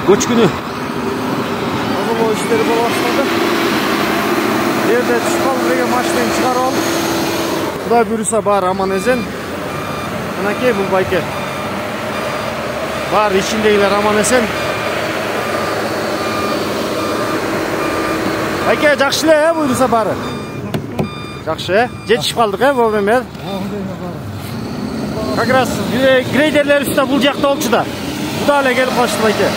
көчкүнү тазалоо иштери боло баштады. Жерде түшүп калып эле машинаны чыгарып алып. Кудай буйруса баары аман эсен. Анакей бул байке. Бар ичиндегилер аман эсен. Байке жакшы эле буйруса баары. Жакшы, жетишип калдык вовремя. Как раз грейдерлер үстүнө бул жакта болчу да. Куда эле келип калышты байке.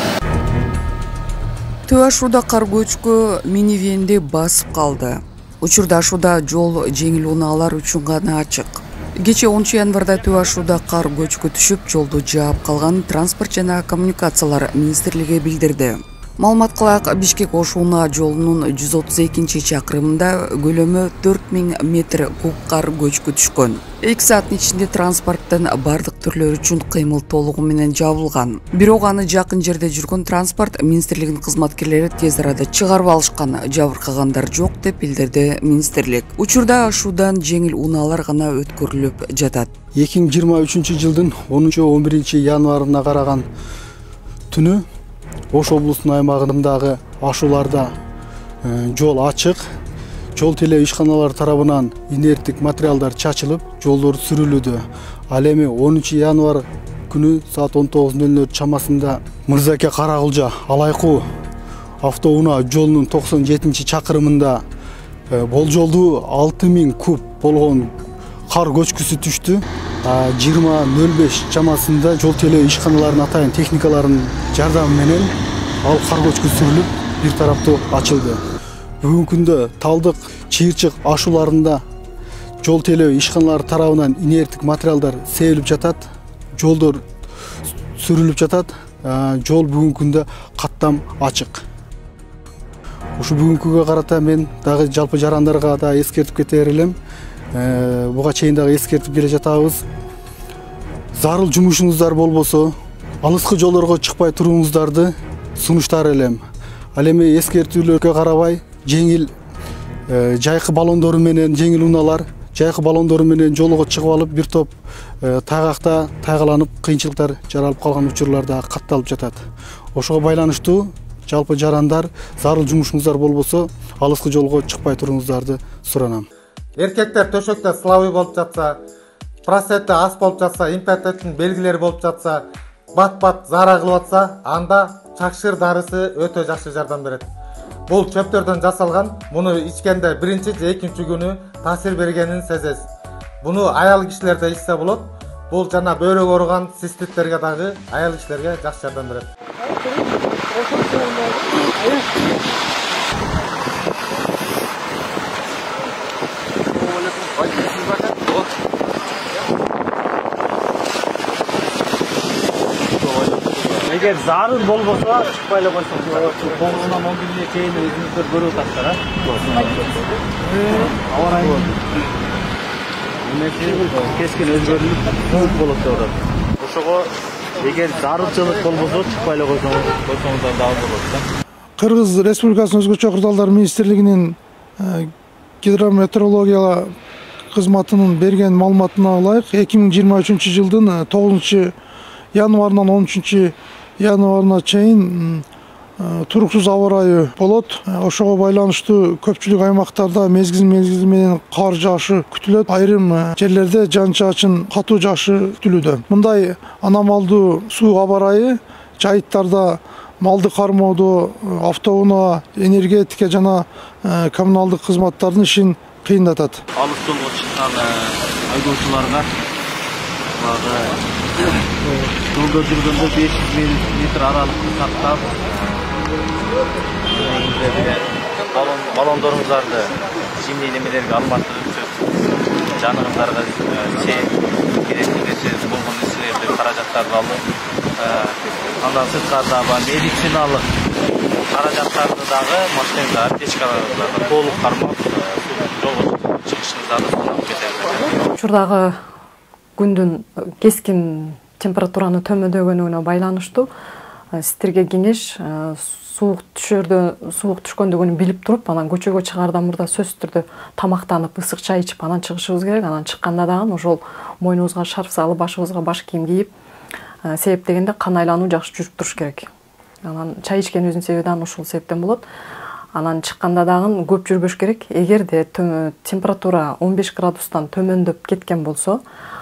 Төө Ашууда кар көчкү минивенди басып калды. Учурда Ашууда жол жеңил унаалар үчүн гана ачык. Кечээ 10 январда Төө Ашууда кар көчкү түшүп, жолду жаап калган Транспорт жана коммуникациялар министрлиги билдирди. Маалымат кылайык, Бишкек-Ош-Унаа жолунун 132-чакырымында көлөмү 4000 метр куб кар көчкү түшкөн. 2 сааттын ичинде транспорттун бардык түрлөрү үчүн кыймыл толугу менен жабылган. Бирок аны жакын жерде жүргөн транспорт министрлигинин кызматкерлери тез арада чыгарып алышкан. Жабыркагандар жок деп билдирди министрлик. Учурда Ашуудан жеңил унаалар гана өткөрүлүп жатат. 2023-жылдын 10-11 январына караган түнү Ош облусунун аймагындагы Ашууларда жол ачык. Жол теле ишканалар тарабынан инерттик материалдар чачылып, жолдор сүрүлүүдө. Ал эми 10 январ күнү саат 19:00 чамасында Мырзаке Каракулжа Алайкуу автоунаа жолунун 97-чакырымында болжолдуу 6000 куб болгон кар көчкүсү түштү. 20:05 чамасында жол теле ишканаларынын атайын техникаларынын жардамы менен ал кар көчкү сүрүлүп, бир тараптуу ачылды. Бүгүнкү күндө Талдык, Чыйырчык ашууларында жол теле ишканалары тарабынан инерттик материалдар себилип жатат, жолдор сүрүлүп жатат. Жол бүгүнкү күндө каттам ачык. Ушу бүгүнкүгө карата мен дагы жалпы жарандарга да эскертип кетер элем. Буга чейин дагы эскертип келе жатабыз. Зарыл жумушуңуздар болбосо, алыскы жолдорго чыкпай туруңуздарды сунуштар элем. Ал эми эскертүүлөргө карабай, жеңил жайкы баллондору менен жеңил унаалар жайкы баллондору менен жолго чыгып алып, бир топ тайгакта тайгаланып, кыйынчылыктар жаралып калган учурлар да катталып жатат. Ошого байланыштуу жалпы жарандар зарыл жумушуңуздар болбосо, алыскы жолго чыкпай туруңуздарды суранам. Эркектер төшөктө славы болуп жатса, просетте ас болуп жатса, импотенттин белгилери болуп жатса, бат-бат зара кылып атса, анда чакшыр дарысы өтө жакшы жардам берет. Бул чөптөрдөн жасалган, муну ичкенде биринчи же экинчи күнү таасир бергенин сезесиз. Буну аял кишилер да ичсе болот. Бул жана бөйрөк ооруган циститтерге дагы аял кишилерге жакшы жардам берет. Эгер зарыл болбосо, чыкпай эле койсоң, 9-10 күнгө чейин өзүңүздөр көрүп атасыздар, Аба ырайы кескин өзгөрүлүп, суук болот деп атат. Ошого эгер зарылчылык болбосо, чыкпай эле койсоңуздар дагы болот. Кыргыз Республикасынын өзгөчө кырдаалдар министрлигинин гидрометеорология кызматынын берген маалыматына ылайык, 2023-жылдын 9 январынан 13 январына чейин туруксуз аба ырайы болот. Ошого байланыштуу көпчүлүк аймактарда мезгил менен кар жаашы күтүлөт. Айрым жерлерде жан-чачын катуу жаашы күтүлүүдө. Мындай аномалдуу суук аба ырайы жайыттарда малды кармоодо, автоунаа, энергетика жана коммуналдык кызматтардын ишин кыйындатат. Алыс жолго чыккан айдоочуларга жолдо жүргөндө 500 метр аралыкты сактап, баллондоруңуздарды жимний немелерге алмаштырып өтүп, жаныңыздарга керектүү нерсе болгон нерселерди, каражаттарды алып, андан сырткары медициналык каражаттарды дагы машинаңызга, аптечкаларыңызга толук кармап, жолго чыгышыңыздарды сунуп кетебиз. Учурдагы күндүн кескин температуранын төмөндөгөнүнө байланыштуу сиздерге кеңеш суук түшкөндүгүн билип туруп, анан көчөгө чыгаардан мурда сөзсүз түрдө тамактанып, ысык чай ичип, анан чыгышыбыз керек. Анан чыкканда дагы ошол мойнубузга шарф салып, башыбызга баш кийим кийип, себеп дегенде кан айлануу жакшы жүрүп туруш керек. анан чай ичкен өзүнүн себеби дагы ушул себептен болот. Анан чыкканда дагы көп жүрбөш керек. Эгерде температура 15 градустан төмөндөп кеткен болсо,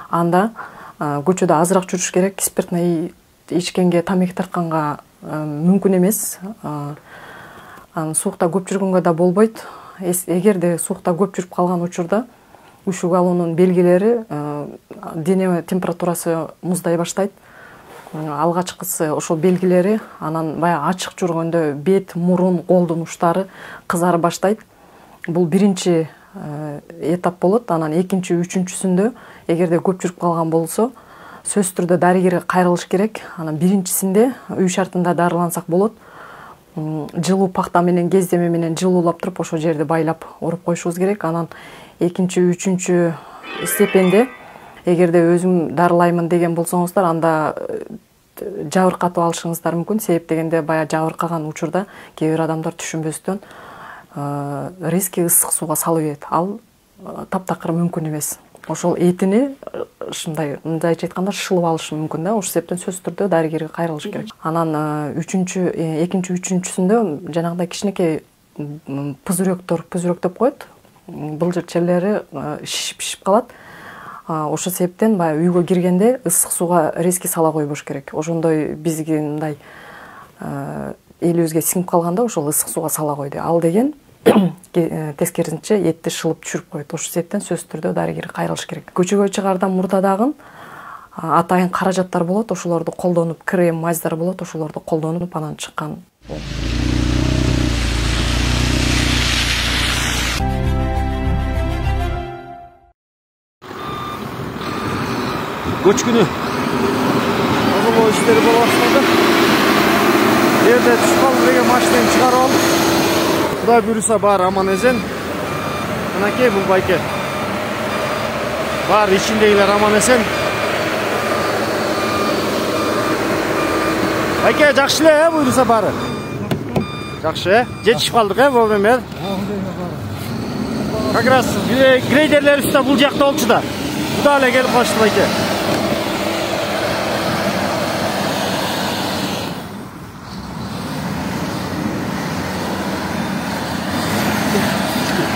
анда көчөдө азыраак жүрүш керек. Спиртный ичкенге, тамеки тартканга мүмкүн эмес. Анан суукта көп жүргөнгө да болбойт. Эгерде суукта көп жүрүп калган учурда үшүк алуунун белгилери дене температурасы муздай баштайт. Алгачкысы ошол белгилери, анан баягы ачык жүргөндө бет, мурун, колдун учтары кызара баштайт. Бул биринчи этап болот. Анан экинчи, үчүнчүсүндө эгерде көп жүрүп калган болсо, сөзсүз түрдө дарыгерге кайрылыш керек. Анан биринчисинде үй шартында дарылансак болот. Жылуу пахта менен, кездеме менен жылуулап туруп ошол жерди байлап оруп коюшубуз керек. Анан экинчи, үчүнчү степенде эгерде өзүм дарылаймын деген болсоңуздар, анда жабыркатып алышыңыздар мүмкүн. Себеп дегенде баягы жабыркаган учурда кээ бир адамдар түшүнбөстөн резкий ысык сууга салып ийет. Ал таптакыр мүмкүн эмес. Ошол этини мындайча айтканда шылып алышы мүмкүн да. Ошол себептен сөзсүз түрдө дарыгерге кайрылыш керек. Анан экинчи, үчүнчүсүндө жанагындай кичинекей пузырёктор деп коет. Былжыр черлери шишип калат. Ошол себептен баягы үйгө киргенде ысык сууга резкий сала койбош керек. Ошондой бизге мындай элибизге сиңип калганда ошол ысык сууга сала койду. Ал деген тескерисинче этти шылып түшүрүп коет. Ошол себептен сөзсүз түрдө дарыгерге кайрылыш керек. Көчөгө чыгардан мурда дагы атайын каражаттар болот. Ошолорду колдонуп, крем, мазьдар болот. Ошолорду колдонуп анан чыккан. Көчкүнү тазалоо иштери боло баштады. Жерде түшүп калды деген машинени чыгарып алдык. Кудай буйруса баары аман эсен. Анакей бул байке. Баары ичиндегилер аман эсен. Байке жакшы эле, буйруса баары. Жакшы, жетишип калдык, вовремя. Как раз грейдерлер үстүндө бул жакта болчу да. Куда эле келип калышты байке.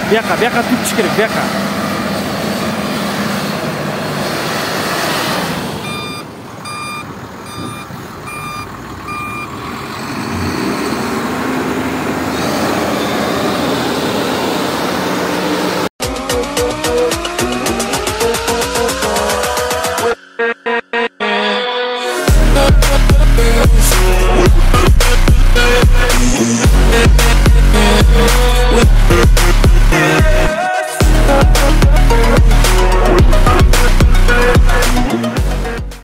Бияка түпчү керек, бияка.